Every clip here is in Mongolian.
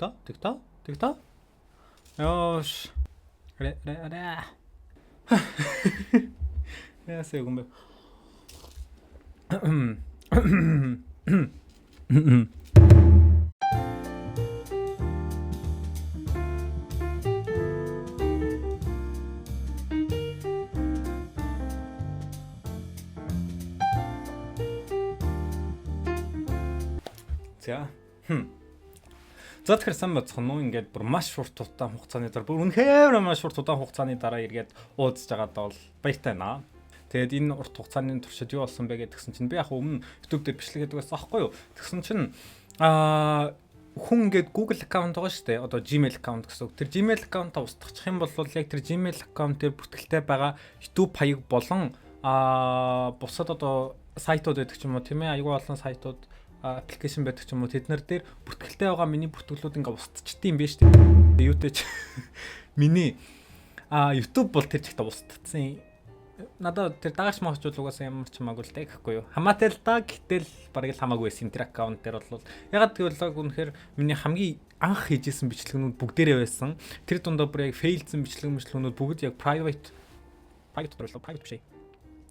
됐다? 요시. 그래. 안녕하세요, 공백. За. За тэгэхээр сайн бацхан уу ингээд бүр маш шурт удаан хугацааны дараа бүр үнэхээр маш шурт удаан хугацааны дараа эргээд уудаж байгаадаа бол баяртай байна. Тэгээд энэ урт хугацааны туршид юу болсон бэ гэдгсэн чинь би яг өмнө YouTube дээр бичлэг хийдэг байсан аахгүй юу. Тэгсэн чинь хүн ингээд Google аккаунт байгаа шүү дээ. Одоо Gmail аккаунт гэсэн үг. Тэр Gmail аккаунтаа устгах юм бол яг тэр Gmail аккаунт дээр бүртгэлтэй байгаа YouTube хаяг болон бусад одоо сайтууд байдаг ч юм уу тийм ээ. Аюул олон сайтууд аппликейшн байдаг ч юм уу тэднэр дээр бүртгэлтэй байгаа миний бүртгэлүүд ингээ устчихдээ юм байна шүү дээ. Юутэй ч миний YouTube бол тэр чигтээ устцсан. Надад тэр дагаж махчул угаасаа ямар ч хамаагүй л дээ гэхгүй юу. Хамаатай л да гэтэл бараг л хамаагүй байсан тэр аккаунт дээр бол ягаад гэвэл үнэхээр миний хамгийн анх хийжсэн бичлэгнүүд бүгдээрээ байсан. Тэр дундаа бүр яг фейлдсэн бичлэгнүүд бүгд яг private биш.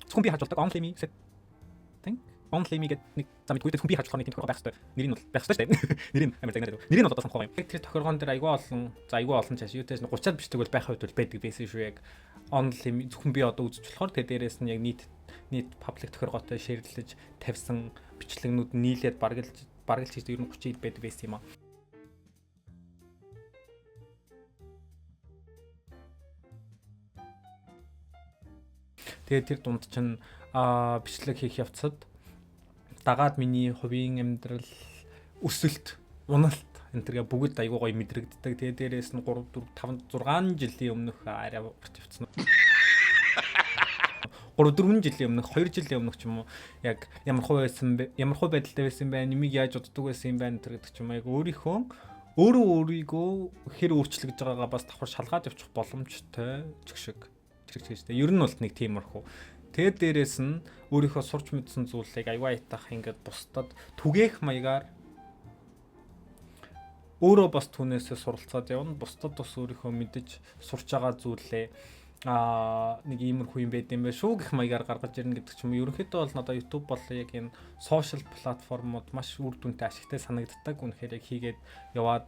Зөвхөн би хаж болдог only me setting only me гэдэг нэг замд гүйдэг хүн би хаж болохны тийм тохиолдол байх хэрэгтэй. Нэрийг бол байх хэрэгтэй шүү дээ. Нэрийг амар загнаад. Нэрийг бол одоо санахгүй юм. Тэр тохиолгон дээр айгүй олон чаш юутэйс 30-аад бичдэг бол байх үед бол байдаг байсан шүү яг. Only me зөвхөн би одоо үзэж болохоор тэр дээрээс нь яг нийт паблик тохиолгоотой шеэрлэж тавьсан бичлэгнүүд нийлээд бараг л чийж ер нь 30 хэд байдаг байсан юм аа. Тэгээд тэр дунд чинь бичлэг хийх явцад дагаад миний хувийн амьдрал өсөлт, уналт энэ төргээ бүгд айгуу гоё мэдрэгддэг. Тэгээ дээрээс нь 3 4 5 6 жилийн өмнөх арай явцсан. 3 4 жилийн өмнөх 2 жилийн өмнөх ч юм уу яг ямар хуу байдалтай байсан бэ? Нэмийг яаж уддаг байсан юм бэ гэдэг ч юм яг өөрийгөө хэр өөрчлөгдөж байгаагаа бас давхар шалгаад явчих боломжтой чигшиг чирэгчтэй. Ер нь бол нэг тиймэрхүү. Тэгээд дээрээс нь өөрийнхөө сурч мэдсэн зүйлийг аягаа итах ингээд бусдад түгээх маягаар өөрөө бас түүнээсээ суралцаад явна. Бусдад бас өөрийнхөө мэдэж сурч байгаа зүйлээ нэг иймэрхүү юм байд юм байна шүү гэх маягаар гаргаж ирнэ гэдэг ч юм уу. Ерөнхийдөө бол надад YouTube бол яг энэ сошиал платформуд маш үр дүнтэй ашигтай санагддаг. Үнэхээр яг хийгээд яваад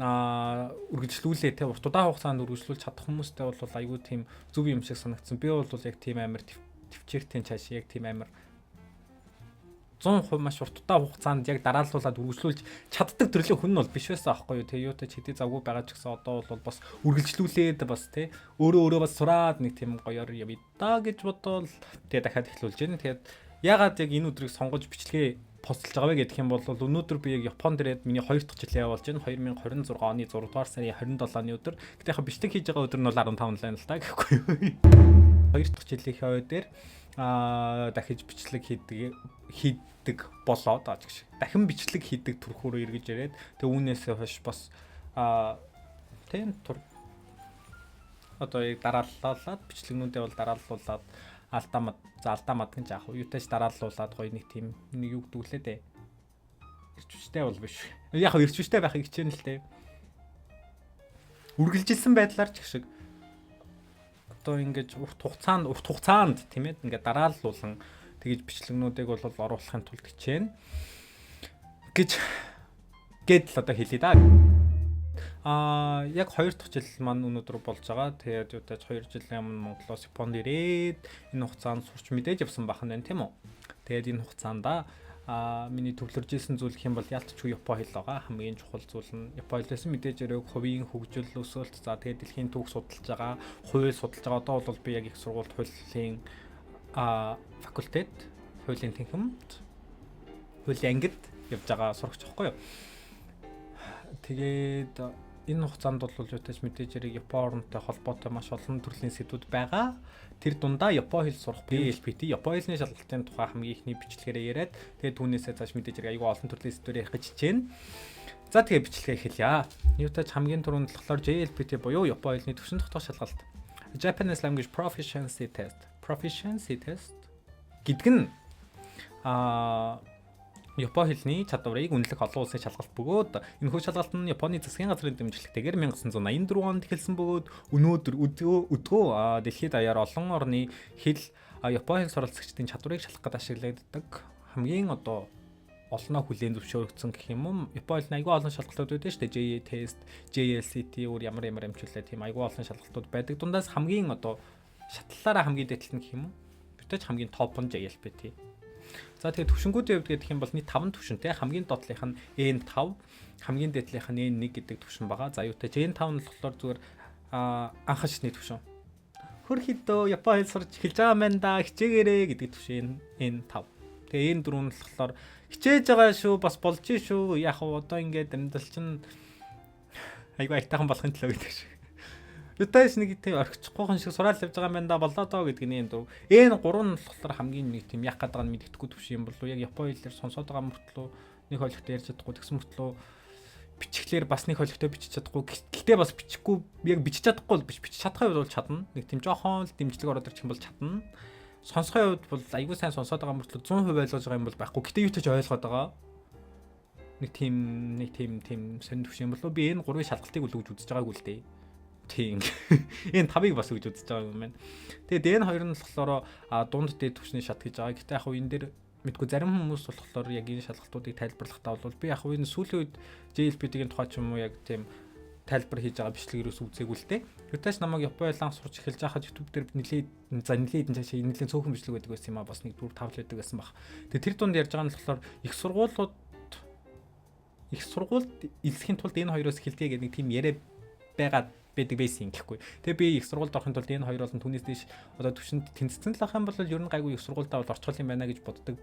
үргэлжлүүлээ те урт удаан хугацаанд үргэлжлүүлж чадах хүмүүстэй бол айгүй тийм зөв юм шиг санагдсан. Би бол яг тийм амар төвчээртэй чааш яг тийм амар 100% маш урт удаан хугацаанд яг дарааллуулаад үргэлжлүүлж чаддаг төрлийн хүн нь бол биш байсан аахгүй юу. Тэгээ юутай ч хэдий завгүй байгаа ч гэсэн одоо бол бас үргэлжлүүлээд бас те өөрөө бас сураад нэг тийм гоёор явъя да гэж бодвол тэгээ дахиад эхлүүлж гин. Тэгээд ягаад яг энэ өдрийг сонгож бичлэгээ постлж байгаа вэ гэх юм бол өнөөдөр би яг Японд ирээд миний 2 дахь жилээ явуулж байна. 2026 оны 6 дугаар сарын 27-ны өдөр. Гэтэ яг бичлэг хийж байгаа өдөр нь бол 15 лайн л та гэхгүй юу. 2 дахь жилийнхээ өдөр дахиж бичлэг хийдэг болоод гэж. Дахин бичлэг хийдэг төрхөөрөө эргэж ирээд тэг үүнээсээ хойш бас тийм одоо яг дарааллаад бичлэгнүүдээ бол дарааллуулаад алдаа мад гэж яах вэ? Юутайч дарааллуулаад гоё нэг тийм нэг юу гэдэг лээ дээ. Ирчвчтэй бол биш. Яг ирчвчтэй байхыг хичээнэ л дээ. Үргэлжилсэн байдлаар ч гэх шиг одоо ингэж урт хугацаанд тийм ээ ингээд дарааллуулан тэгэж бичлэгнүүдийг бол оруулахын тулд хичээнэ гэдэл одоо хэлье да. Яг 2 дахь жил маань өнөөдөр болж байгаа. Тэгээд юутайч 2 жилийн өмнө Монголоос Японд ирээд энэ хугацаанд сурч мэдээж явсан бахан байна тийм үү. Тэгээд энэ хугацаанд миний төвлөрж исэн зүйл гэх юм бол ялтчгүй Япон хэл байгаа. Хамгийн чухал зүйл нь Япон хэлээс мэдээж өрөөг хувийн хөгжил өсөлт за тэгээд дэлхийн түүх судалж байгаа, хууль судалж байгаа. Одоо бол би яг их сургуульд хуулийн факультет, хуулийн тэнхимд, хуулийн ангид явж байгаа сурагч байхгүй юу. Тэгээд энэ хугацаанд бол юутайч мэдээж яриг Япон орнтой холбоотой маш олон төрлийн сэдвүүд байгаа. Тэр дундаа Япон хэл сурах BLPT, Япон хэлний шалгалтын тухай хамгийн ихний бичлэгээрээ яриад тэгээд түүнээсээ цааш мэдээж яриг аюул олон төрлийн сэдвээр ярих гэж хичээнэ. За тэгээд бичлэгээ эхэлье. Юутайч хамгийн түрүүнд болохоор JLPT буюу Япон хэлний төвшин тогтоох шалгалт. Japanese Language Proficiency Test. Proficiency Test гэдэг нь Японы хэлний чадварыг үнэлэх олон улсын шалгалт бөгөөд энэ хүү шалгалт нь Японы засгийн газрын дэмжлэгтэйгээр 1984 онд эхэлсэн бөгөөд өнөөдөр өдгөө дэлхийд даяар олон орны хэл Японы хэл суралцагчдын чадварыг шалгах гэдэг ашиглагддаг хамгийн одоо олноо хүлээн зөвшөөрөгдсөн гэх юм уу. Японы айгүй олон шалгалтууд байдаг шүү дээ. JA тест, JLCT өөр ямар хэмжүүлээ тийм айгүй олон шалгалтууд байдаг. Дундаас хамгийн одоо шатлалаараа хамгийн дээдлэн гэх юм уу. Бүтээж хамгийн топ нь JLPT. За тэгээд төвшингүүдийн хувьд гэх юм бол нийт 5 төвшинтэй. Хамгийн доотлынх нь N5, хамгийн дээдлийнх нь N1 гэдэг төвшин байгаа. За юутай N5 нь болохоор зүгээр анхан шатны төвшин. Хөрхидөө Японы хэл сурч эхэлж байгаа юм да. Хичээгээрээ гэдэг төвшин N5. Тэгээ N4 нь болохоор хичээж байгаа шүү, бас болж шүү. Яг одоо ингээд амьдрал чинь айгүй айтайхан болохын төлөө гэдэг шиг. Ютайс нэг тийм орхичихгүйхэн шиг сураал явж байгаа юм байна да болоо доо гэдэг нь N4. N3 нь болохоор хамгийн нэг тийм яг гадаг нь мэддэхгүй төвшин юм болов. Яг Японы хэлээр сонсоод байгаа мөртлөө нэг ойлгохтой ярьж чадахгүй тэгсэн мөртлөө бичихлээр бас нэг ойлгохтой бичиж чадахгүй. Гэхдээ бас бичихгүй яг бичиж чадахгүй бол бичиж чадхаа бол чадна. Нэг тийм жоохон л дэмжлэг ороод ирчих юм бол чадна. Сонсохын хувьд бол айгүй сайн сонсоод байгаа мөртлөө 100% ойлгож байгаа юм бол байхгүй. Гэтэ юу ч ойлгоод байгаа. Нэг тийм сонир төвшин болов. Би энэ 3-ын шалгалтыг үлгэж үзэж байгаагүй л дээ. Тийм. Энэ 5-ыг бас өгж үзэж байгаа юм байна. Тэгээд энэ 2 нь болохоор дунд дээд төвшний шат гэж байгаа. Гэтэ яг хөө энэ дээр мэдгүй зарим хүмүүс болохоор яг энэ шалгалтуудыг тайлбарлахдаа бол би яг хөө энэ сүүлийн үед JLPT-ийн тухай ч юм уу яг тийм тайлбар хийж байгаа бичлэг ерөөс үзээгүй л дээ. Юташ намайг Японы ланг сурч эхэлж байхад YouTube дээр нэлээд хэдэн цаашаа нэлээд цөөхөн бичлэг байдаг байсан юм а бас нэг 4 5 л байдаг байсан баг. Тэгээ тэр дунд ярьж байгаа нь болохоор их сургуульд элсхийн тулд энэ хоёроос эхэлтээ гэдэг нэг тийм яриа байгаад байдаг байсан гэхгүй. Тэгээ би их сургуульд орохын тулд энэ хоёр болон түүнээс дэш одоо төвшөнд тэнцсэн л ах юм бол ер нь гайгүй их сургуульдаа бол орчхол юм байна гэж боддог.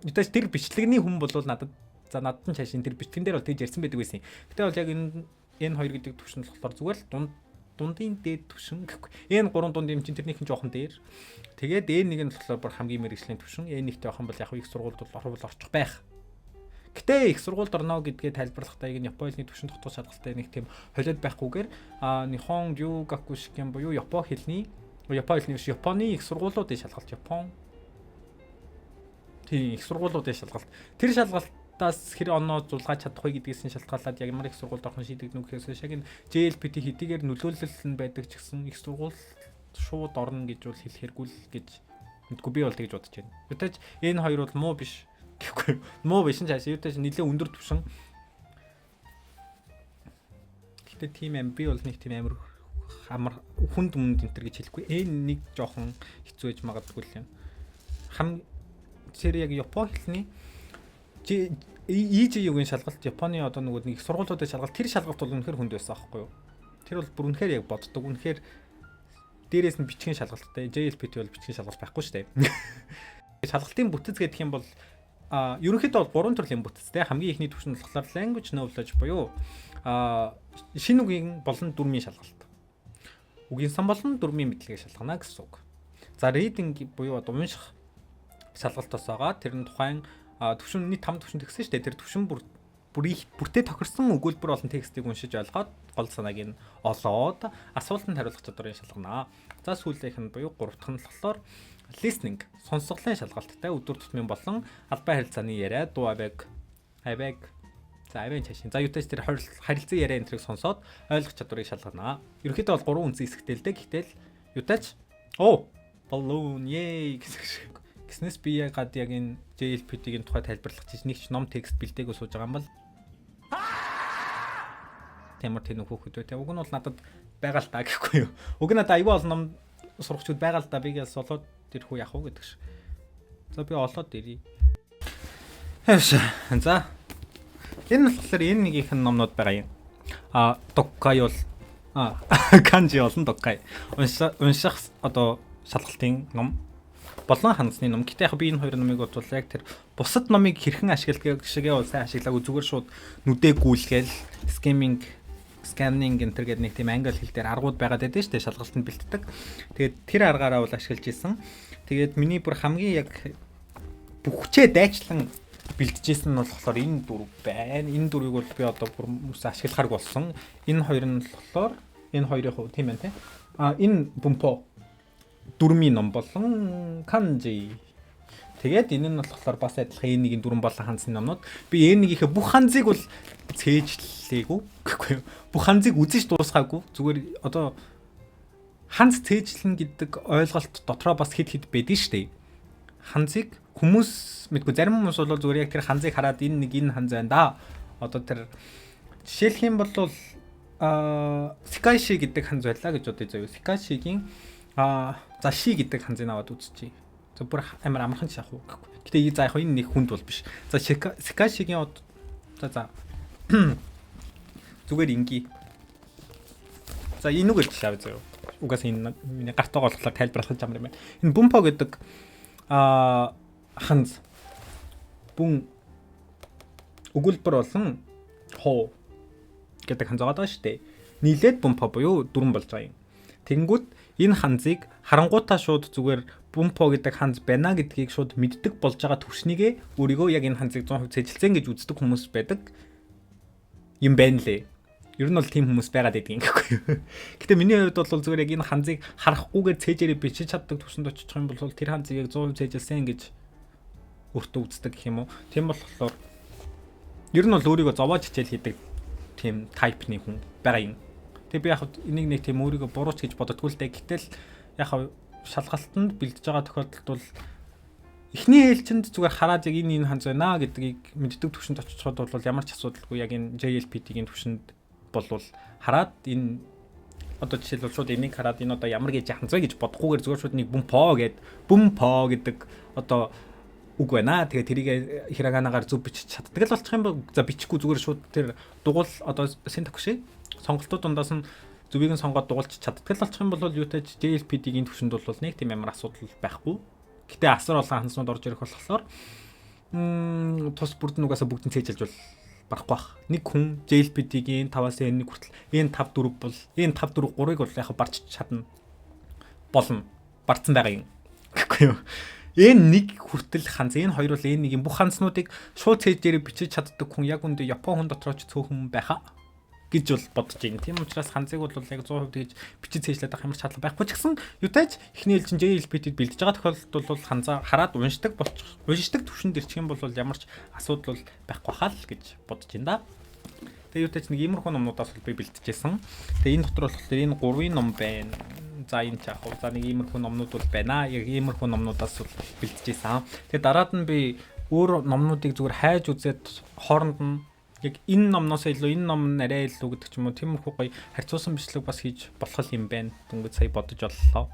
Юташ тэр бичлэгний хүн бол надад нь цаашин тэр бичлэгэн дээр бол тэгж ярьсан байдаг байсан. Гэтэ бол яг энэ хоёр гэдэг төвшин болохоор зүгээр л дундын дээд төвшин гэхгүй. Энэ 3 дунд юм чинь тэрнийх нь жоохон дээр. Тэгээд N1 нь болохоор бүр хамгийн мэргэжлийн төвшин. N1-тэй байх юм бол яг их сургуульд бол орчих байх. Гэтэ их сургуульд орно гэдгээ тайлбарлахдаа яг Японы төвшин дотор шалгалттай нэг тийм холиод байхгүйгээр Nihon Ryugaku Shiken буюу Японы их сургуулиудын шалгалт их сургуулиудын шалгалт. Тэр шалгалтаас хэр оноо зулгаж чадах вэ гэдгээс нь шалтгаалаад яг ямар их сургуульд орох шийдэгдэнэ гэхээс яг энэ JLPT хэдийгээр нөлөөлөл нь байдаг ч гэсэн их сургууль шууд орно гэж бол хэлэхэргүй л гэж мэдгүй би бол тэгж бодож байна. Ютаж энэ хоёр бол муу биш гэхгүй. Муу биш нь цаашаа ютаж нэлээд өндөр төвшин. Гэтэ тийм би бол нэг тийм амар хүнд энэ төр гэж хэлэхгүй. Нэг жоохон хэцүү байж магадгүй л юм. Тэр яг Японы хэлний EJ-ийн шалгалт Японы одоо нэг сургуулиудын шалгалт тэр шалгалт бол үнэхээр хүнд байсан аахгүй юу. Тэр бол бүр үнэхээр яг боддог. Үнэхээр дээрээс нь бичгийн шалгалттай JLPT бол бичгийн шалгалт байхгүй шүү дээ. Шалгалтын бүтэц гэдэг юм бол ерөнхийдөө бол 3 төрлийн бүтэцтэй. Хамгийн ихний төвшин болохоор language knowledge буюу шинэ үгийн болон дүрмийн шалгалт. Үгийн сан болон дүрмийн мэдлэгийг шалгана гэсэн үг. За reading буюу одоо унших шалгалтаас байгаа. Тэр нь тухайн төвшин нийт 5 төвшин тэгсэн шүү дээ. Тэр төвшин бүртээ тохирсон өгүүлбэр болон текстийг уншиж ойлгоод гол санааг нь олоод асуултанд хариулах чадварыг шалгана. За сүүлийнх нь буюу 3 дахь нь болохоор listening сонсголын шалгалттай өдөр тутмын болон албан харилцааны яриа дуу авиг за авийн чашин. За ютаж тэр харилцан яриа энтрийг сонсоод ойлгох чадварыг шалгана. Ерөнхийдөө бол 3 үнцэн хэсэгтэй л дээ. Гэтэл ютаж balloon гэсэн шиг. Гиснээс би яг энэ JLPT-ийн тухай тайлбарлах чинь нэг ч ном текст бэлдээгүй сууж байгаа юм бол Тэмэр тэнүү хөөхөд бай. Уг нь бол надад байгаа л та гэхгүй юу. Уг нь надад аюу олон ном сурагчуд байгаа л да бигээс олоод ирэх үү яах вэ гэдэг ш. За би олоод ирье. За энэ болохоор энэ нэгийнх нь номнууд байгаа юм. Доккай бол канжи болон доккай. Унших одоо шалгалтын ном болон ханасны ном. Гэтэ яг би энэ хоёр номыг бодвол яг тэр бусад номыг хэрхэн ашигладаг шигээ бол сайн ашиглаагүй зүгээр шууд нүдээ гүйлгээл scanning гэнтэр гэдэг нэг тийм англи хэл дээр аргууд байгаад байдаг шүү дээ шалгалтанд бэлтдэг. Тэгээд тэр аргаараа бол ашиглаж исэн. Тэгээд миний бүр хамгийн яг бүхчээ дайчлан бэлтжсэн нь болохоор энэ дөрв байна. Энэ дөрвийг бол би одоо бүр ашиглахаар болсон. Энэ хоёр нь болохоор энэ хоёрын хувь тийм байна те. Энэ бумпо дүрмийн ном болон канжи. Тэгээд энэ нь болохоор бас адилхан N1-ийн дөрвөн болон ханзны номнууд. Би N1-ийнхээ бүх ханзыг бол цээжлээгүй гэхгүй юу. Бүх ханзыг үзэж дуусгаагүй. Зүгээр одоо ханз цээжлэн гэдэг ойлголт дотроо бас хэд байдэн штэ. Ханзыг хүмүүс мэдгүй зарим хүмүүс бол зүгээр яг тэр ханзыг хараад энэ нэг энэ ханз байна да. Одоо тэр жишээлх юм бол Sikashi гэдэг ханз байлаа гэж бодъё заяа. Sikashiгийн за ши гэдэг ханзыг аваад үзчихье. За бүр амар амархан шахах уу гэхгүй. Гэтэ за яг энэ нэг хүнд бол биш. За Sikashiгийн за зүгээр инги. За энэ үгээр жишээ авъя заяа. Угаас энэ миний гартаа голглоо тайлбарлах юм байна. Энэ Bunpo гэдэг ханз бүн өгүүлбэр болон хоо гэдэг ханз байгаа шүү дээ. Нийлээд Bunpo буюу дөрвөн болж байгаа юм. Тэнгүүт энэ ханзыг харангуйтаа шууд зүгээр Bunpo гэдэг ханз байна гэдгийг шууд мэддэг болж байгаа түвшнийгээ өөрийгөө яг энэ ханзыг 100% цэжилсэн гэж үздэг хүмүүс байдаг юм байна лээ. Ер нь бол тийм хүмүүс байгаад байдаг юм гэхгүй юу. Гэтэ миний хувьд бол зүгээр яг энэ ханзыг харахгүйгээр цээжээрээ бичиж чаддаг түвшинд очих юм бол тэр ханзыг яг 100% цээжилсэн гэж өөртөө үздэг гэх юм уу. Тийм болохоор ер нь бол өөрийгөө зовоож хичээл хийдэг тийм тайпны хүн байгаа юм. Тэгээ би яг энийг нэг тийм өөрийгөө бурууч гэж боддоггүй л дээ. Гэтэл яг шалгалтанд бэлдэж байгаа тохиолдолд бол эхний ээлжинд зүгээр хараад яг энэ ханз байна гэдгийг мэддэг түвшинд очиход бол ямар ч асуудалгүй яг энэ JLPT-ийн түвшинд болвол хараад энэ одоо жишээлбэл шууд энийг хараад энэ одоо ямар гэж ханз вэ гэж бодохгүйгээр зүгээр шууд нэг Bunpo гэдэг одоо үг байна. Тэгээ тэрийг хираганагаар зөв бичиж чаддаг л болчих юм бол за бичихгүй зүгээр шууд тэр дугуйл одоо syntax сонголтууд дундаас нь зөвийг нь сонгоод дугуулж чаддаг л болчих юм бол юутай JLPT-ийн түвшинд бол нэг тийм ямар асуудал байхгүй. Гэтэ асар олон ханзнууд орж ирэх болохоор тус бүрд нь угаасаа бүгдийг цээжилж бол барахгүй бах. Нэг хүн JLPT-ийн 5-аас N1 хүртэл N5 4 бол N5 4 3-ыг бол яг барч чадна. Болно. Барцсан байгаа юм. Гэхгүй юу? N1 хүртэл ханз энэ хоёр бол N1-ийн бүх ханзнуудыг шууд цээжээр бичиж чаддаг хүн яг үндэ Япон хүн дотрооч цөөхөн байхаа гэж бол бодож байна. Тийм учраас ханзыг бол яг 100% тэгж бичиж цээжлээд авах ямар шаардлага байхгүй ч гэсэн юутайч эхний ээлжин JLPT-д бэлдэж байгаа тохиолдолд бол ханзаа хараад уншдаг төвшөнд ирчих юм бол ямар ч асуудал бол байхгүй хаа л гэж бодож байна да. Тэгээ юутайч нэг иймэрхүү номнуудаас би бэлдэжсэн. Тэгээ энэ дотор болохоор энэ 3-ын ном байна. За энэ ч яг за нэг иймэрхүү номнууд бол байна. Яг иймэрхүү номнуудаас бол бэлдэжсэн. Тэгээ дараад нь би өөр номнуудыг зүгээр хайж үзээд хооронд нь яг энэ номноос илүү энэ ном нь арай илүү гэдэг ч юм уу тиймэрхүү гоё харьцуулсан бичлэг бас хийж болох юм байна. Дүнгийн сая бодож боллоо.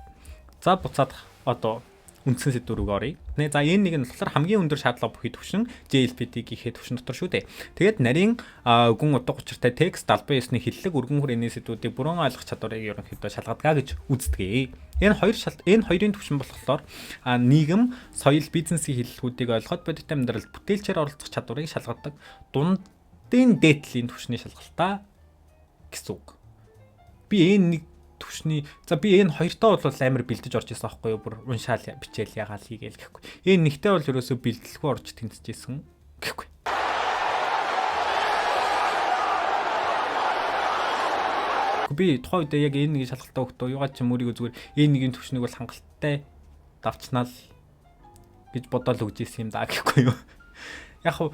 За буцаад одоо үндсэн сэдв рүү оръё. За энэ нэг нь болохоор хамгийн өндөр шаардлага бүхий төвшин JLPT-ийн төвшин дотор шүү дээ. Тэгээд нарийн гүн утга учиртай текст албан ёсны хиллэг өргөн хүрээний сэдвүүдийг бүрэн ойлгох чадварыг ерөнхийдөө шалгадгаа гэж үздэг. Энэ хоёрын төвшин болохоор нийгэм, соёл, бизнесийн хиллэгүүдийг ойлгоход бодит амьдралд бүтээлчээр оролцох чадварыг шалгадаг дундын дээдлийн төвшний шалгалтаа гэсэн үг. Би энэ нэг төвшний би энэ хоёртоо бол амар бэлдэж орж исэн аахгүй юу бүр уншаал бичээл ягаал хийгээл гэхгүй. Энэ нэгтэй бол ерөөсөө бэлдэлгүй орж тэнцэжсэн гэхгүй. Би тухайн үед яг энэ нэг шалгалтаа өгтөө юугаад ч өөрийгөө зүгээр энэ нэгэн төвшнийг бол хангалттай давчнаа л гэж бодоод өгч исэн юм даа гэхгүй юу. Яг хуу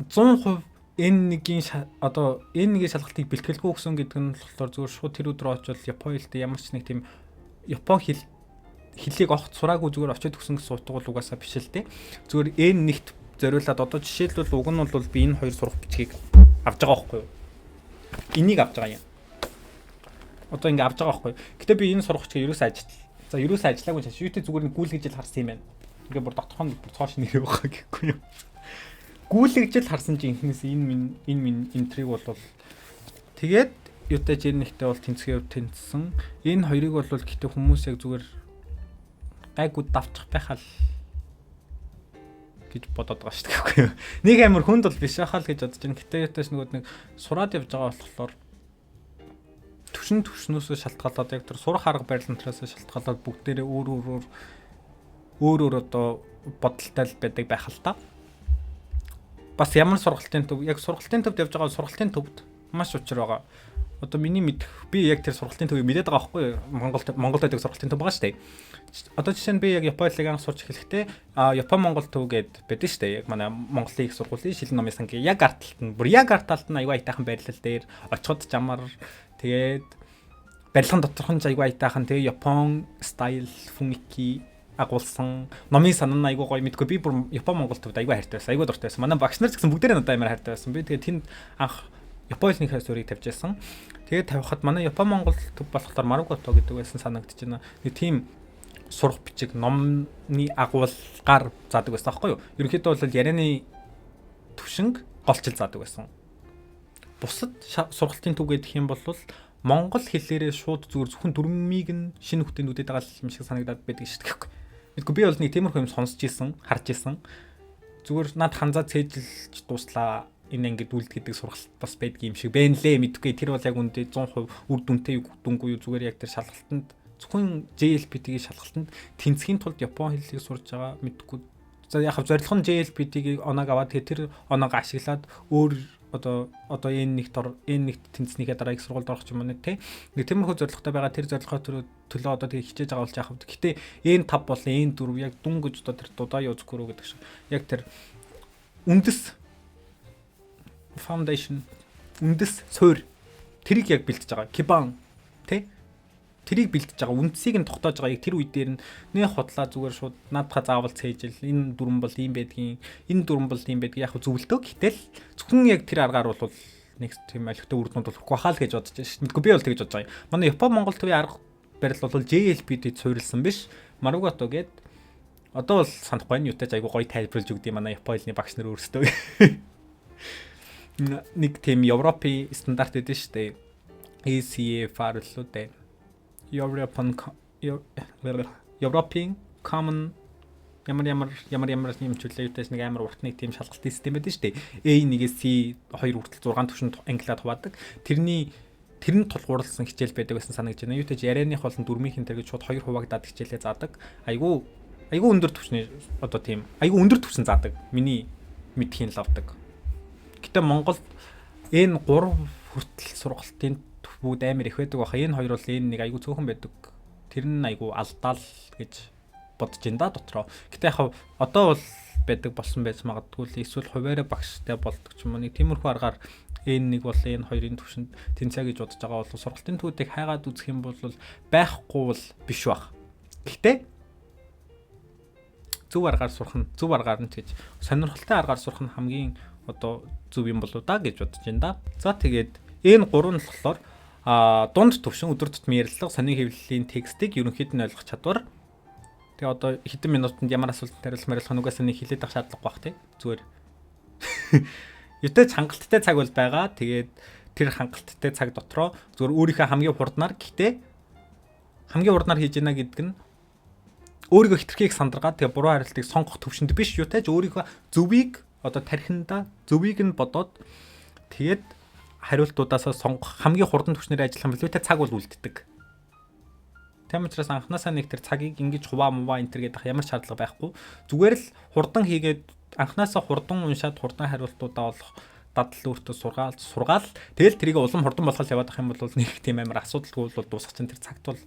100% N1-ийн одоо N1-ийн шалгалтыг бэлтгэлгүй өгсөн гэдэг нь болохоор зүгээр шууд тэр өдөр очивол Япон хэлтэй ямар ч нэг тийм Япон хэлийг огт сураагүй зүгээр очиод өгсөн гэсэн утга бол угаасаа биш л дээ. Зүгээр N1-т зориулаад одоо жишээлбэл уг нь бол би энэ хоёр сурах бичгийг авч байгаа байхгүй юу? Энийг авч байгаа юм. Одоо ингэ авч байгаа байхгүй юу? Гэтэ би энэ сурах бичгийг ерөөсөө ажиллаа. За ерөөсөө ажиллаагүй ч YouTube зүгээр нэг гүйлгэж л харсан юм байна. Ингээ бүр дотхон цоош нэрээ байгаа гэхгүй юу? Гүйлгэж харсан чи инхнээс энэ минь интриг бол тэгээд юутай ч нэгтэй бол тэнцгээ тэнцсэн. Энэ хоёрыг бол гэтээ хүмүүс яг зүгээр гайгүй давчих байхал гэж бодоод байгаа шүү дээ. Нэг амар хүнд бол биш ахал гэж бодож байна. Гэтээ юутайч нэг сураад явж байгаа болохоор төвшнөөсөө шалтгаалаад яг тэр сурах арга барил нутраас шалтгаалаад бүгдээрээ өөр одоо бодолтой л байдаг байх л та. Бас ямар сургалтын төв яг сургалтын төвд явж байгаа сургалтын төвд маш учир байгаа. одоо миний мэдэх би яг тэр сургалтын төвийг мэдээд байгаа байхгүй Монголд байдаг сургалтын төв байгаа шүү дээ. Одоо жишээ нь би яг Японы анх сурч эхлэхдээ Япон Монгол төв гээд байдаг шүү дээ. Яг манай Монголын их сургуулийн шилэн номын сангийн яг арт талд нь бүр яг арт талд нь аюу айтайхан байрлал дээр очиход жамар тэгээд барилгын доторхон аюу айтайхан тэгээ Япон стайл фумики агуулсан номын санаа айгуу гоё мэдгүй би бүр Япон Монгол төвд айгуу хайртай байсан. Айгуу дуртай байсан. Манай багш нар ч гэсэн бүгдээрээ надад амар хайртай байсан. Би тэгээд тэнд анх Японы хасурыг тавьж байсан. Тэгээд тавихад манай Япон Монгол төв болохоор Марукото гэдэг байсан санагдаж байна. Нэг тийм сурах бичиг номны агуулгаар заадаг байсан аахгүй юу? Ерөнхийдөө бол ярианы төвшинг голчил заадаг байсан. Бусад сургалтын төв гэдэг юм бол Монгол хэлээрээ шууд зөвхөн дүрмийг нь шинэ хүүхдүүдэд байгаа юм шиг санагдаад байдаг шүү дээ. Мэдгүй би бол нэг тиймэрхүү юм сонсч ийсэн, харж ийсэн. Зүгээр над ханзаа цээжилж дуслаа энэ ингээд үлд гэдэг сургалт бас байдаг юм шиг байна лээ мэдгүй тэр бол яг үндэ 100% үр дүнтэй юу дүнгүй юу зүгээр яг тэр шалгалтанд зөвхөн JLPT-гийн шалгалтанд тэнцхийн тулд Япон хэллийг сурж байгаа мэдгүй за яг зорилго нь JLPT-ийг оноог аваад тэр оноог ашиглаад өөр одоо энэ нэгт тэнцснийхээ дараа их сургуульд орох юм байна те нэг тиймэрхүү зорилготой байгаа тэр зорилгоо төлөө одоо тэгээ хичээж байгаа болж яах вэ гэхдээ энэ 5 болон энэ 4 яг дүн гэж одоо тэр дудаа юузгүрүү гэдэг шиг яг тэр үндэс foundation үндэс суур тэрийг яг бэлтэж байгаа кибан тэ тэрийг бэлтэж байгаа үндсийг нь тогтоож байгаа яг тэр үе дээр нэ хотлаа зүгээр шууд наадхаа заавал цээжил энэ дүрм бол ийм байдгийн энэ дүрм бол ийм байдгийг яг зөвлөдөө гэтэл зөвхөн яг тэр аргаар бол next тийм алхтаа үр дүнд болохгүй хаа л гэж бодож байна шүү. Мэдгүй би бол тэгж бодож байгаа юм. Манай Япон Монгол төвийн арга барил бол JLPT-д суурилсан биш. Марugото гээд одоо бол санахгүй байна. Юутай айгу гоё тайлбарлаж өгдөө манай Японы багш нар өөрсдөө. Нэг тийм Европын стандарт гэдэг шүү дээ. ECFR л үү дээ. European Common ямар юм чөлөө юутайс нэг амар уртны тийм шалгалтын систем байдаг шүү дээ. A1-ээс C2 хүртэл 6 түвшинд англиад хуваадаг. Тэрний тулгуурласан хичээл байдаг гэсэн санагдаж байна. Юутайж ярианых болон дүрмийнх энэ гэж шууд 2 хуваагдаад хичээлээ заадаг. Айгу өндөр түвшний одоо тийм айгу өндөр түвшин заадаг. Миний мэдхийн лавдаг. Гэтэ Монголд энэ 3 хүртэл сургалтын бүгд амар их байдаг баха. Энэ хоёр бол энэ нэг айгу цөөхөн байдаг. Тэр нь айгу алдаал гэж бодож ин да дотроо. Гэтэ яг одоо бол байдаг болсон байж магадгүй л эсвэл хуваараа багштай болдог ч юм уу. Нэг тиймэрхүү аргаар энэ нэг бол энэ хоёрын төвшөнд тэнцээ гэж бодож байгаа бол сургалтын төвүүдийг хайгаад үзэх юм бол байхгүй бол биш бах. Гэтэ зөв аргаар сурах нь зөв аргаар нь гэж сонирхолтой аргаар сурах нь хамгийн одоо зөв юм болоо да гэж бодож ин да. За тэгээд энэ гурав нь болохоор дунд төвшин өдөр тутмын ярилцлага сонин хэвлэлийн текстийг ерөнхийд нь ойлгох чадвар. Тэгээ одоо хэдэн минутанд ямар асуултанд хариулах мэрэлх нэг хилээд авах шаардлага байх тий. Зүгээр. Юутай хангалттай цаг бол байгаа. Тэгээд тэр хангалттай цаг дотроо зүгээр өөрийнхөө хамгийн хурднаар гэхдээ хамгийн хурднаар хийж яана гэдэг нь өөрийгөө хитрхийг сандаргаад тэгээ буруу хариултыг сонгох төвшөнд биш юутайж өөрийнхөө зөвийг одоо тархинда зөвийг нь бодоод тэгээд хариултуудаасаа сонгох хамгийн хурдан түвшнээр ажиллах юм бол үүтэй цаг бол үлддэг. Тийм учраас анханасаа нэг тэр цагийг ингэж хуваа муваа энэ төр гэдэг ямар шаардлага байхгүй. Зүгээр л хурдан хийгээд анханасаа хурдан уншаад хурдан хариултуудаа олох дадал өөртөө сургаал тэгэл тэрийг улам хурдан болгох яваад ах юм бол нэг тийм амар асуудалгүй бол дуусах чинь тэр цагт бол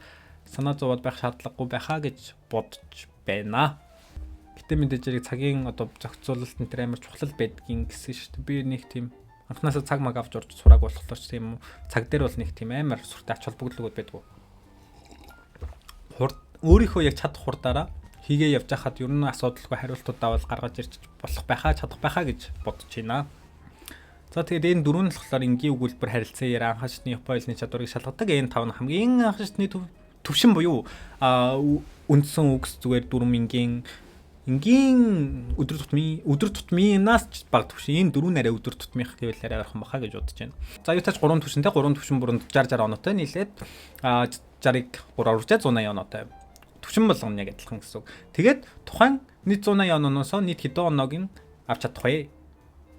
санаа зовоод байх шаардлагагүй байхаа гэж бодож байна. Гэтэ мэдээж яг цагийн одоо зохицуулалт энэ тэр амар чухал байдгийн гэсэн шүү дээ. Би нэг тийм анханасаа цаг маг авч орж сурааг болохоор ч тийм цаг дээр бол нэг тийм амар сүртэй ач холбогдлогуд байдгүй. Өөрийнхөө яг чадах хурдаараа хийгээ явж хахад ер нь асуудалгүй хариултуудаа бол гаргаж ирч болох байхаа чадах байхаа гэж бодож байна. За тэгээд энэ дөрөв нь болохоор энгийн өгүүлбэр харилцаа яриа анхан шатны Японы чадварыг шалгадаг. Энэ тав нь хамгийн анхан шатны төвшин буюу үндсэн үгс зүгээр дөрөв энгийн өдөр тутмынаас ч бага төвшин энэ дөрөв нарийн өдөр тутмынх гэвэл арай ойрхон баха гэж бодож байна. За юу тач 3 төвшинтэй 3 төвшин бүрэн 60 оноотой нийлээд 60-ыг 3 180 оноотой төвшин болгоно яг адилхан гэсэн үг. Тэгээд тухайн нийт 180 онооноос нийт хэдэн оноог нь авч чадах вэ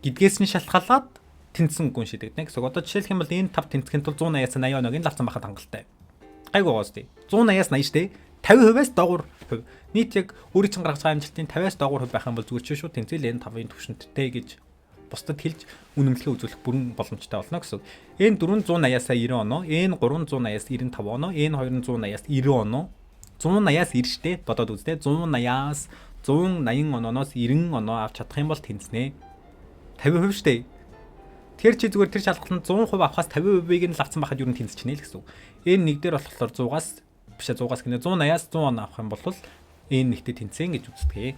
гэдгээс нь шалтгаалаад тэнцсэн гүн шийдэгдэнэ гэсэн үг. Одоо жишээлх юм бол энэ 5 тэнцэхийн тулд 180-аас 80 оноог нь лавцсан байхад хангалттай. Гайгүй гоос тий. 180-аас 80 штэ 50%-аас доогуур хувь. Нийт яг өөрийн чинь гаргаж байгаа амжилтын 50-аас доогуур хувь байх юм бол зүгээр ч шүү тэнцэл энэ 5-ын төвшөнттэй гэж бусдад хэлж үнэмлэхээ үзүүлэх бүрэн боломжтой болно гэсэн. Энэ 480-аас 90 оноо, энэ 380-аас 95 оноо, энэ 280-аас 90 оноо, 180-аас 90 штэ бодоод үзтээ. 180-аас 180 онооноос 90 оноо авч чадах юм бол тэнцнэ. 50% штэ. Тэр чи зүгээр тэр шалгалтанд 100% авахаас 50%-ийг нь л авсан байхад юу н тэнцчихнэ л гэсэн. Энэ нэг дээр болохоор 100-аас бишээ 100-аас гинэ 180-аас 100 оноо авах юм бол энэ нэгтээ тэнцэн гэж үздэг.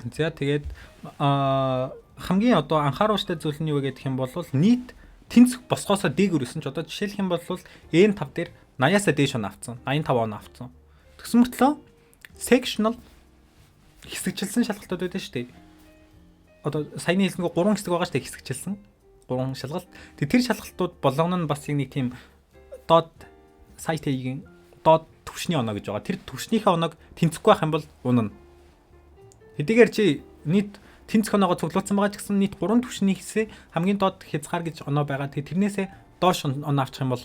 За тэгээд хамгийн одоо анхааруулжтай зүйл нь юу гэдэг юм бол нийт тэнцэх босгоосоо дээгүүр өсөн ч одоо жишээлх юм бол N5 дээр 80-аас дээш оноо авцсан. 85 оноо авцсан. Тэгсэн мөртлөө sectional хэсэгчилсэн шалгалтууд байдаг шүү дээ. Одоо саяны хэлсэнгөө 3 хэсэг байгаа шүү дээ хэсэгчилсэн. 3 шалгалт. Тэр шалгалтууд болгоно нь бас нэг тийм доод сайтын доод түвшний оноо гэж байгаа. Тэр түвшнийхээ оноог тэнцэхгүй байх юм бол унана. Хэдийгээр чи нийт тэнцэх оноогоо цуглуулсан байгаа ч гэсэн нийт 3 түвшний хэсэг хамгийн доод хязгаар гэж оноо байгаа. Тэрнээсээ доош оноо авчих юм бол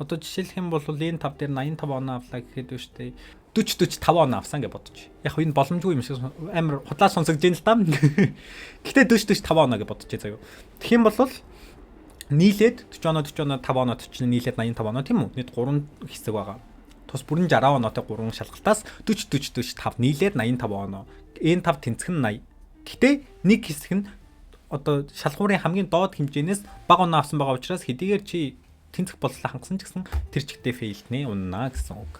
одоо жишээлх юм бол энэ 5 дээр 85 оноо авлаа гэхэд үү штэ 40 45 оноо авсан гэж бодож. Яг энэ боломжгүй юм шиг амар худлаа сонсогдож байна л да. Гэтэ 40 45 оноо гэж бодож заяа. Тэгэх юм бол нийлээд 40 оноо 5 оноо 40 нийлээд 85 оноо тийм үү? Нийт 3 хэсэг байгаа. Тус бүрэн 60 оноотой 3 шалгалтаас 40 45 нийлээд 85 оноо. Энэ 5 тэнцэх нь 80. Гэтэ нэг хэсэг нь одоо шалгуурын хамгийн доод хэмжээнээс бага оноо авсан байгаа учраас хэдийгээр чи тэнцэх боллоо хангасан ч гэсэн тэр чигтээ фейлднэ унана гэсэн үг.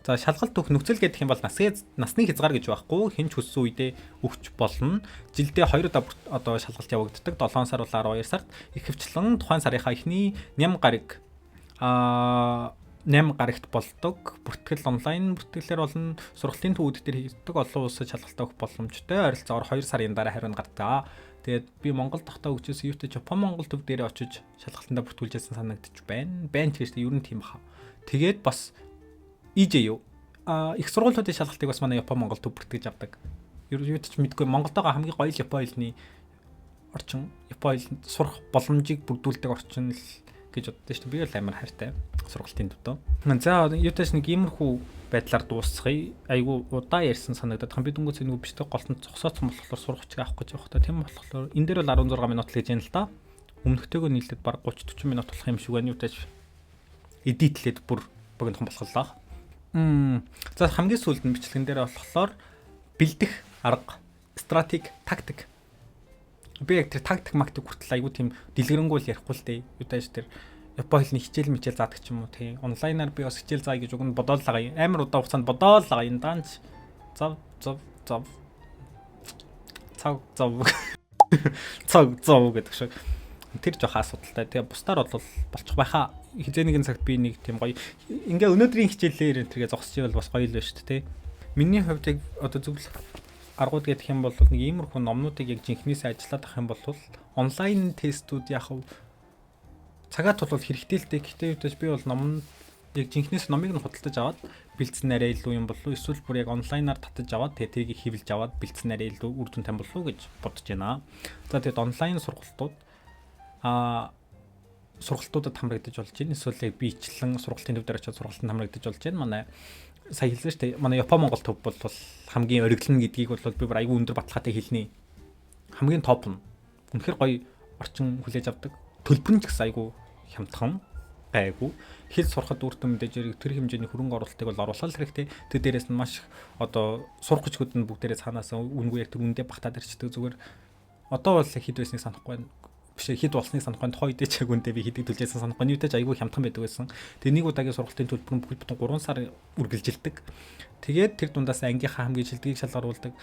За шалгалт өгөх нөхцөл гэдэг юм бол насны хязгаар гэж байхгүй хинч хүссэн үедээ өгч болно. Жилдээ 2 удаа одоо шалгалт явагддаг. 7 сар бол 12 сард ихэвчлэн тухайн сарынхаа эхний 8 гараг 8 гарагт болдог. Бүртгэл онлайн бүртгэлээр болон сургалтын төвүүд дээр хийдэг олон улсад шалгалт өгөх боломжтой. Ойролцоогоор 2 сарын дараа хариу гардаг. Тэгээд би Монгол тахтаа өгчөөс юутай Япон Монгол төв дээр очиж шалгалтандаа бүртгүүлжсэн санагдчих байна. Байна ч гэсэн ер нь тийм баха. Тэгээд бас EJ юу их сургуулиудын шалгалтыг бас манай Япон Монгол төв бүртгэж авдаг. Юу ч мэдгүй Монголтойгоо хамгийн гоё Япон хэлний орчин Япон хэлд сурах боломжийг бүрдүүлдэг орчин л гэж боддоо шүү дээ. Би бол амар хайртай сургалтын төвдөө. За юутайс нэг иймэрхүү байдлаар дуусгая. Айгу удаа ярьсан санагдаад байгаа. Би дөнгөж нэг бичдэг голтонд зогсооцсон болохоор сургачиг авах гэж явах та. Тийм болохоор энэ дээр бол 16 минут л гэж яана л да. Өмнөхтэйгөө нийлээд баг 30-40 минут болох юм шиг байна. Юутайс эдитлээд бүр богинохон болохлаа. За хамгийн сүүлд нь бичлэгэн дээр болохоор бэлдэх арга, стратеги, тактик. Би яг тэр тактик мактик хүртэл айгу тийм дэлгэрэнгүй л ярихгүй л дээ. Юутайс тэр Япон хэлний хичээл мичээл заадаг ч юм уу тий. Онлайнаар би бас хичээл заая гэж өгнө бодоол байгаа. Амар удаа хугацаанд бодоол байгаа. Энэ даанч зав гэдэг шиг. Тэр жоох асуудалтай. Тэгээ бусдаар бол болчих байхаа. Хизээ нэгэн цагт би нэг тийм гоё. Ингээ өнөөдрийн хичээлээр энэ тэргээ зогсож ивэл бас гоё л байна шүү дээ тий. Миний хувьд яг одоо зөвлөх аргууд гэх юм бол нэг иймэрхүү номнуудыг яг жинхнээсээ ажиллаад авах юм бол онлайн тестүүд яг цагаат бол хэрэгтэй л дээ. Гэхдээ үедээ би бол номд яг жинхнээс номыг нь худалдаж аваад бэлдсэн арай илүү юм болов уу? Эсвэл бүр яг онлайнаар татаж аваад тэрийг хэвлэж аваад бэлдсэн арай илүү үр дүн тань болов уу гэж бодож байна. За тэгээд онлайн сургалтууд сургалтуудад хамрагдаж болж байна. Эсвэл яг биечлэн сургалтын төв дээр очиод сургалтанд хамрагдаж болж байна. Манай сая хэлсэн шүү дээ. Манай Япон Монгол төв бол хамгийн ориглон гэдгийг бол би бүр айгүй өндөр баталгаатай хэлнэ. Хамгийн топ нь. Үнэхээр гоё орчин хүлээж авдаг. Төлбөр нь ч гэсэн айгүй хямдхан гайгүй. Хэл сурахад үр дүн мэдээж тэр хэмжээний хөрөнгө оруулалтыг бол оруулах хэрэгтэй. Тэр дээрээс нь маш их одоо сурах хүчгүүд нь бүгдээрээ цаанаас үнгүй яг тэр үндэ багтаад ирчдэг зүгээр. Одоо бол хэд байсныг санахгүй байна. Биш хэд болсныг санахгүй байна. Хойд дэчээг үндэ би хэдэг төлжсэн санахгүй. Нийтэж айгүй хямдхан байдаг байсан. Тэгээ нэг удаагийн сургалтын төлбөр нь бүгд 3 сар үргэлжилдэг. Тэгээд тэр дундаас ангийнхаа хамгийн шилдгийг шалгаруулдаг.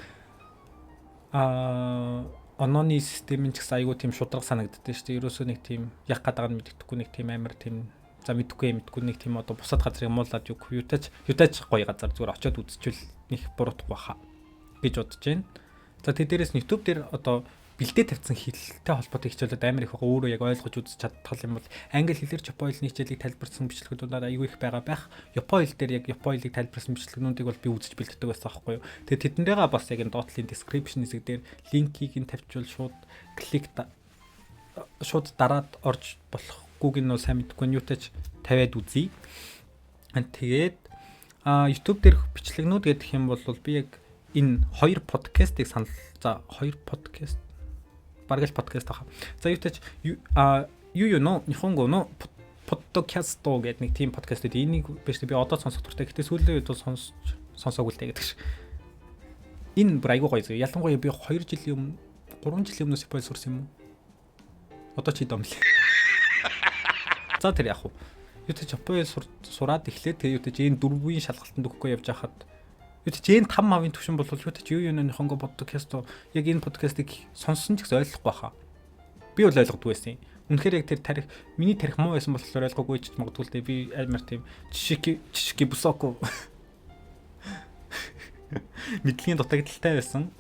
Онооны системийн ч гэсэн айгүй тийм шудраг санагддаг шүү дээ. Ерөөсөө нэг тийм яг гадаг нь мэддэхгүй нэг тийм амар тийм за мэдхгүй нэг тийм одоо бусад газрыг муулаад юутаач гоё газар зүгээр очиод үзчихвэл нэг буруудахгүй баха гэж бодож байна. За тэр дээрээс YouTube дээр одоо бэлдээ тавьсан хэлтэй холбоотой хичээлүүд амар их байгаа. Өөрөө яг ойлгож үзэж чадтал юм бол англи хэлээр Япон хэлний хичээлийг тайлбарсан бичлэгүүд айгүй их байгаа байх. Япон хэл дээр яг Япон хэлийг тайлбарсан бичлэгнүүдийг бол би үзэж бэлддэг байсан байхгүй юу. Тэгээ тэднэрээ бас яг энэ доотлын description хэсэг дээр линкийг нь тавьчвал шууд дараад орж болохгүйг нь бол сайн мэдэхгүй ньютаж тавиад үзье. Тэгээд YouTube дээр бичлэгнүүд гэдэг юм бол би яг энэ 2 подкастыг санал за 2 подкаст бараг л подкаст байгаа. За юутай ч юу но нихонго но подкаст гэдэг нэг тийм подкастууд энийг биш би одоо сонсох туфтаа. Гэтэ сүүлийн үед бол сонсоогүй л дээ гэдэг ш. Энэ бүр айгуу гоё зөө. Ялангуяа би 2 жилийн өмнө 3 жилийн өмнөөс Японд сурсан юм уу? Одоо ч идэм л. За тэр яг уу. Юутай ч Японд сураад эхлээд тэгээ юутай ч энэ 4-ийн шалгалтанд өгөхгүй явж хахад юутай ч энэ 5 авийн төвшин бол юутай ч нөхөнгө подкаст яг энэ подкастыг сонссон ч гэсэн ойлгохгүй хаа. Би бол ойлгодгүй байсан. Үнэхээр яг тэр тарих миний тарих муу байсан болохоор ойлгоогүй ч магадгүй л дээ. Би амар тийм жишки бусоко мэдлийн дутагдaltaй байсан.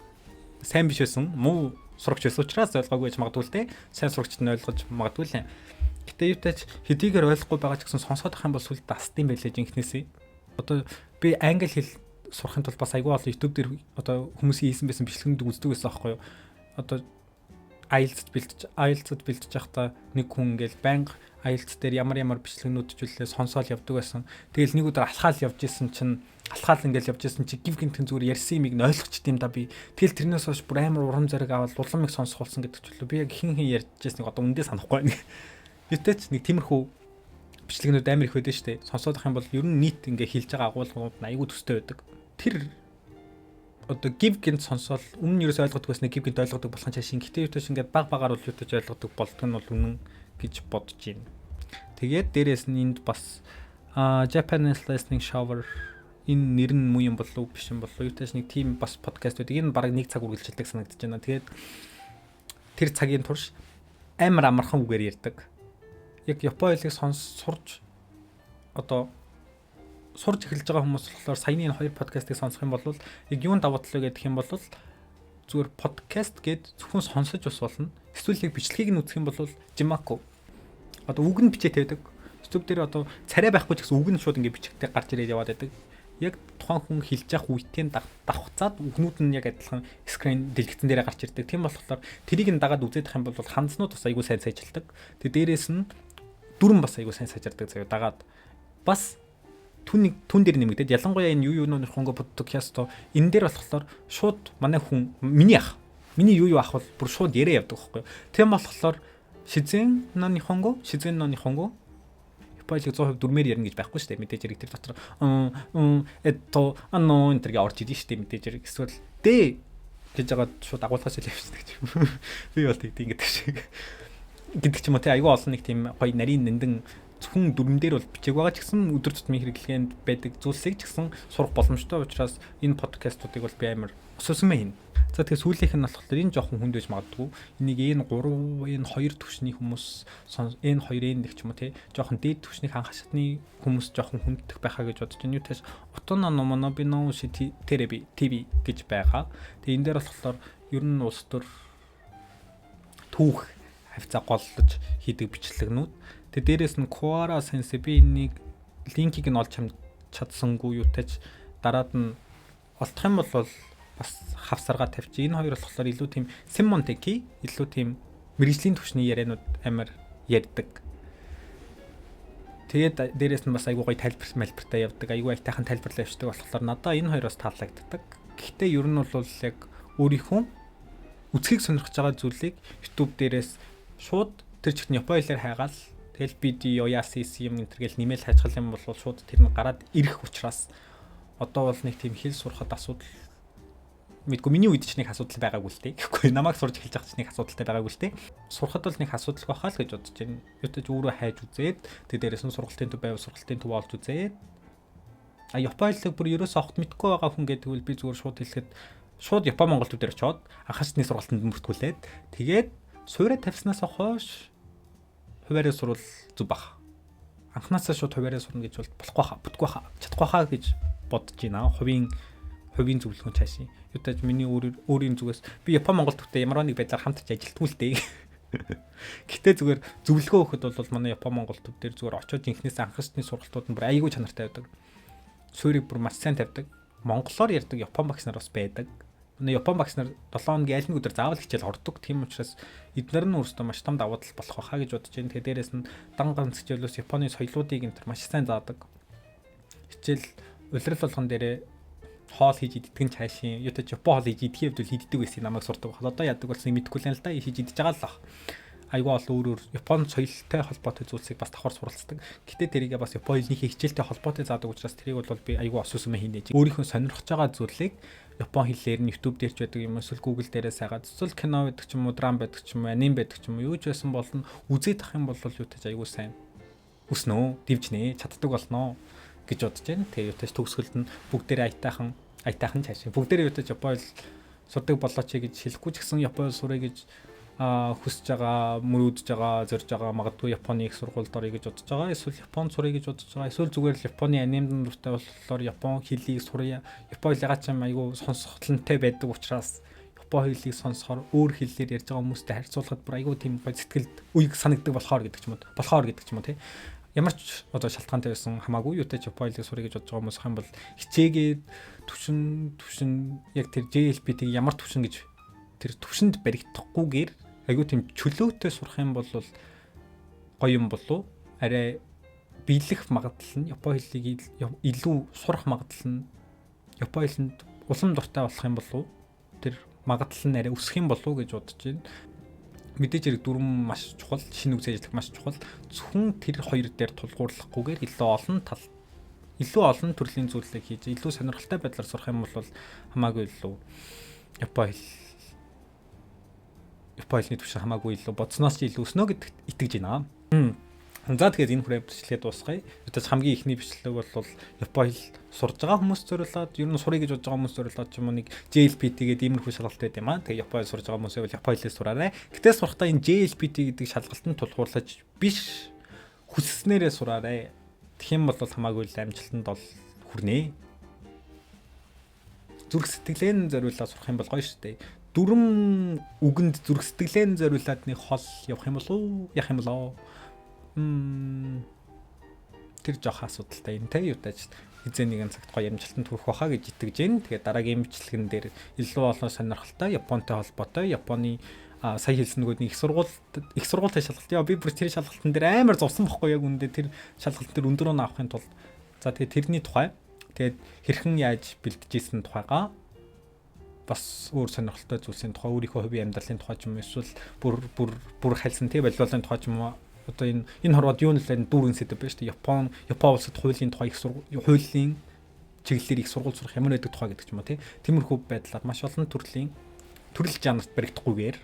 Сайн биш байсан. Муу сурагч байсан учраас ойлгоогүй ч магадгүй л дээ. Сайн сурагчд нь ойлгож магадгүй л. Гэтэ юутай ч хэдийгээр ойлгохгүй байгаа ч гэсэн сонсоод ах юм бол сүлд дастын байлээ жинхнээсээ. Одоо би англи хэл сурахын тулд бас айгүй олон YouTube дээр одоо хүмүүсийн хийсэн байсан бичлэгэнд үздэг байсан аахгүй юу. Одоо IELTS-д бэлдэж байхдаа нэг хүн ингээл байнга IELTS дээр ямар бичлэгнүүд чөлөө сонсоол явдаг байсан. Тэгэл нэг өдөр алхаал явж исэн чинь ингээл явж исэн чи гив гинтэн зүгээр ярьсан юмыг нь ойлгочихд юм да би. Тэгэл тэрнээс хойш бүр амар урам зориг аваад улам их сонсох болсон гэдэг чөлөө. Би яг хин ярьж байсныг одоо үндэ санахгүй байна. Юутай ч нэг тиймэрхүү бичлэгнүүд амар их байдаг шүү дээ. Сонсоод ах юм бол ер нь нийт ингээ хэлж байгаа агуулгууд айгүй төстэй байдаг. Тэр одоо give гинт сонсоод өмнө нь ерөөс ойлгодгүй байсан give гинт ойлгодог болох чашин. Гэтэ юутай ч ингээд баг-багаар бол юутай ч ойлгодог болдог нь бол үнэн гэж бодож байна. Тэгээд дээрэс нь энд бас Japanese Listening Shower энэ нэр нь муу юм болов биш юм болов юутай ч нэг team бас подкаст байдаг. Энэ бараг 1 цаг үргэлжилдэг санагдаж байна. Тэгээд тэр цагийн турш амар амархан үгээр ярьдаг. Яг Японы хэлийг сурж одоо сурж эхэлж байгаа хүмүүс болохоор саяны энэ 2 подкастыг сонсох юм бол яг юунд давуу талаа гэдэг юм бол зүгээр подкаст гэд зөвхөн сонсож ус болно. Эсвэл яг бичлэгийг нь үзэх юм бол жимако. Одоо үг нь бичээ тавьдаг. YouTube дээр одоо царай байхгүй ч гэсэн үг нь шууд ингээ бичгтэй гарч ирээд яваад байдаг. Яг тухайн хүн хэлж явах үеийн давхцаад үгнүүд нь яг адилхан скрин дэлгэцэн дээрээ гарч ирдэг. Тийм болохоор тэрийг нь дагаад үзээд ах юм бол хандснууд бас айгүй сайн сайжилдаг. Тэгээ дээрээс нь дүрэн бас айгүй сайн сайжирдаг заяа дагаад бас түн дээр нэмэгдээд ялангуяа энэ юу нөхөнгө подкаст энэ дээр болохоор шууд манай хүн миний ах юу ах бол бүр шууд яриа явдаг байхгүй. Тийм болохоор шизэн нөхөнгө Японы 100% дүрмээр ярина гэж байхгүй шүү дээ. Мэдээж хэрэг тэр дотор энэ тэргээ орж идэв шүү дээ. Мэдээж хэрэг эсвэл дээ гэж жагаад шууд агуулгаас л явчихдаг ч юм. Би бол тийм гэдэг шиг гэдэг ч юм уу те айгүй олон нэг тийм гоё нарийн нэндэн зөвхөн дүрмэн дээр бол бичээг байгаа ч гэсэн өдөр тутмын хэрэглээнд байдаг зүйлсийг ч гэсэн сурах боломжтой учраас энэ подкастуудыг бол би амар өсөөсөн мэн. За тэгээ сүүлийнх нь болохоор энэ жоохон хүнд байж магадгүй. Энийг энэ 3 энэ 2 төвшний хүмүүс энэ 2-ын нэг ч юм уу те жоохон дээд төвшний анх хашаатны хүмүүс жоохон хүндэх байхаа гэж бодож байна. Юу теж отоно номонобино шити тереби ТV гэж байгаа. Тэгээ энэ дээр болохоор ер нь улс төр түүх хавцаа голлож хийдэг бичлэгнүүд. Тэгээ дээрэс нь Quora Sense би энийг линкийг нь олж чадсангүй юу тач дараад нь олдох юм бол бас хавсаргаа тавьчих. Энэ хоёр болохоор илүү тийм Semonteки илүү тийм мэрэгжлийн түвшний ярианууд амар ярьдаг. Тэгээд дээрэс нь бас айгүй гоё тайлбартай явдаг. Айгүй айтайхан тайлбарлаа явуулдаг болохоор надаа энэ хоёр бас таалагддаг. Гэхдээ ер нь бол яг өөрийнхөө үзхийг сонирхож байгаа зүйлийг YouTube дээрээс шууд тэр чихний Японы хэлээр хайгаал тэгэл видео яасис юм энтергээл нэмэл хайчгал юм бол шууд тэр нь гараад ирэх учраас одоо бол нэг тийм хэл сурахад асуудал мэдгүй миний үед ч нэг асуудал байгаагүй л дээ. Гэхгүй намайг сурж эхэлж байгаа ч нэг асуудалтай байгаагүй л дээ. Сурахад бол нэг асуудал байхаа л гэж бодож байна. Ятаж өөрөө хайж үзээд тэг дээрээс нь сургалтын төв байв сургалтын төв олж үзээд Японы хэлийг бүр ерөөсөө огт мэдгүй байгаа хүн гэдэг үл би зүгээр шууд хэлэхэд шууд Япон Монгол төв дээр очиод анхаасны сургалтанд мөртгүүлээд тэгээд суурэ тавьснаас хойш хуваараа сурвал зүг бах. Анхнаасаа шууд хуваараа сурна гэж бол болохгүй хаа, бүтгүй хаа, чадахгүй хаа гэж бодож байна. Хувийн зөвлөгөө цаашаа. Ютаж миний өөрийн зүгээс би Япон Монгол төвтэй ямар нэг байдлаар хамтарч ажилтгүй л дээ. Гэтэ зүгээр зөвлөгөө өгөхөд бол манай Япон Монгол төв дээр зүгээр очиод инхнээс анхаасны сургалтууд нь бүр айгүй чанартай байдаг. Суурийг бүр маш сайн тавьдаг. Монголоор ярьдаг Япон багш нар бас байдаг. Манай Япон багш нар 7 хоногийн аль нэг өдөр заавал хичээл ордог. Тийм учраас эдгээр нь өөрсдөө маш том давуу тал болох байхаа гэж бодож байна. Тэгээ дээрээс нь дан ганц хичээлээс Японы соёлоодыг энэ маш сайн заадаг. Хичээл улирал болгон дээрээ хоол хийж иддэг нь цаашийн юутай Япон хоол хийж идэхээ хэвдэл хийддэг байсан намайг сурдаг. Одоо яадаг болсон мэдэхгүй л та хийж идэж байгаа л ах. Айгүй олон өөр Японы соёлтой холбоотой зүйлсийг бас давхар суралцдаг. Гэтэ тэрийгээ бас Японы хэлний хичээлтэй холбоотой заадаг учраас тэрийг бол би айгүй осуусан хийнэ. Өөрийнхөө сонирхож байгаа зүйлийг Япон хэлээр нь YouTube дээр ч байдаг юм эсвэл Google дээрээс хагаад эсвэл кино байдаг ч юм уу, драм байдаг ч юм уу, аним байдаг ч юм уу, юу ч байсан болно. Үзээд ах юм бол юутай айгүй сайн үснэ, дивжнэ, чаддаг болноо гэж бодож байна. Тэгээ юутай төгсгөлд нь бүгдээрээ айтайхан цаашаа. Бүгдээрээ юутай Япон сурдаг болооч гэж хэлэхгүй ч гэсэн Япон сурах гэж хүсэж байгаа, мөрөөдөж байгаа, зорж байгаа магадгүй Японы их сургуульд орё гэж бодож байгаа. Эсвэл Японд сурах гэж бодож байгаа. Эсвэл зүгээр л Японы анимд дуртай болохоор Япон хэлийг сурья. Япон хэл ягаад ч юм айгүй сонсголонтой байдаг учраас Япон хэлийг сонсохоор өөр хэллэр ярьж байгаа хүмүүстэй харьцуулахад бүр айгүй тийм гой сэтгэлд үеиг санагддаг болохоор гэдэг ч юм уу тий. Ямар ч одоо шалтгаантай байсан хамаагүй юутай Япон хэлийг сурах гэж бодож байгаа хүмүүс хам бол хичээгээд түвшин яг тэр JLPT ямар түвшин гэж тэр түвшинд баригдахгүйгээр айгүй тийм чөлөөтэй сурах юм бол гоё юм болов. Арай биелэх магадлал нь Япон хэлийг илүү сурах магадлал нь Япон хэлэнд улам дуртай болох юм болов. Тэр магадлал нь арай өсөх юм болов гэж бодож байна. Мэдээж хэрэг дүрм маш чухал, шинэ үгс ажиллах маш чухал. Зөвхөн тэр хоёр дээр тулгуурлахгүйгээр илүү олон төрлийн зүйлийг хийж, илүү сонирхолтой байдлаар сурах юм бол хамаагүй илүү Япон хэлний түвшин хамаагүй илүү бодсноос ч илүү өснө гэдэгт итгэж байна. За тэгээд энэ хүрээ бичлэгээ дуусгая. Өөдөөс хамгийн ихний бичлэг бол Япон хэл сурж байгаа хүмүүс зориулаад, ер нь сурыг гэж бодож байгаа хүмүүс зориулаад ч юм уу нэг JLPT гэдэг иймэрхүү шалгалт байд юм аа. Тэгээд Япон хэл сурж байгаа хүмүүс бол Япон хэлээ сураарай. Гэтэ сурахтаа энэ JLPT гэдэг шалгалтанд тулгуурлаж биш хүсснээрээ сураарай. Тэгэх юм бол хамаагүй л амжилтанд бол хүрнэ. Зүрх сэтгэлээ зориулаад сурах юм бол гоё шүү дээ. Дүрм үгэнд зүрх сэтгэлээ зориулаад нэг хол явах юм болоо. Тэр жоох асуудалтай юм те юутаж хизээ нэгэн цагт гоё амжилтанд хүрэх байхаа гэж итгэж байна. Тэгээд дараагийн бичлэгэн дээр илүү олон сонирхолтой Японтой холбоотой Японы сая хэлсэн нөгөөний их сургуультай шалгалт. Яа би бүр тэр шалгалтын дээр амар зовсон бохгүй яг үндэ тэр шалгалт дээр өндөрөө авахын тулд за тэгээд тэрний тухай тэгээд хэрхэн яаж бэлтжижсэн тухайгаа бас өөр сонирхолтой зүйлсийн тухай өөрийнхөө хувийн амьдралын тухай ч юм эсвэл бүр хальсан тий болиолын тухай ч юм уу одоо энэ хорвоод юу нэлээд дүүрэн сэдв байна шүү дээ. Япон улсад хуулийн тухай хуулийн чиглэлээр их сургууль сурах ямар байдаг тухай гэдэг ч юм уу тий. Тиймэрхүү байдлаар маш олон төрөл жанрт баригдахгүйгээр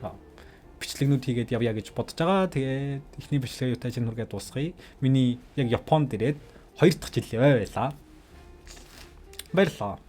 бичлэгнүүд хийгээд явъя гэж бодож байгаа. Тэгээд эхний бичлэгээ юутай чинь хүргээд дуусгая. Миний яг Японд ирээд 2 дахь жил яваа байлаа. Баярлалаа.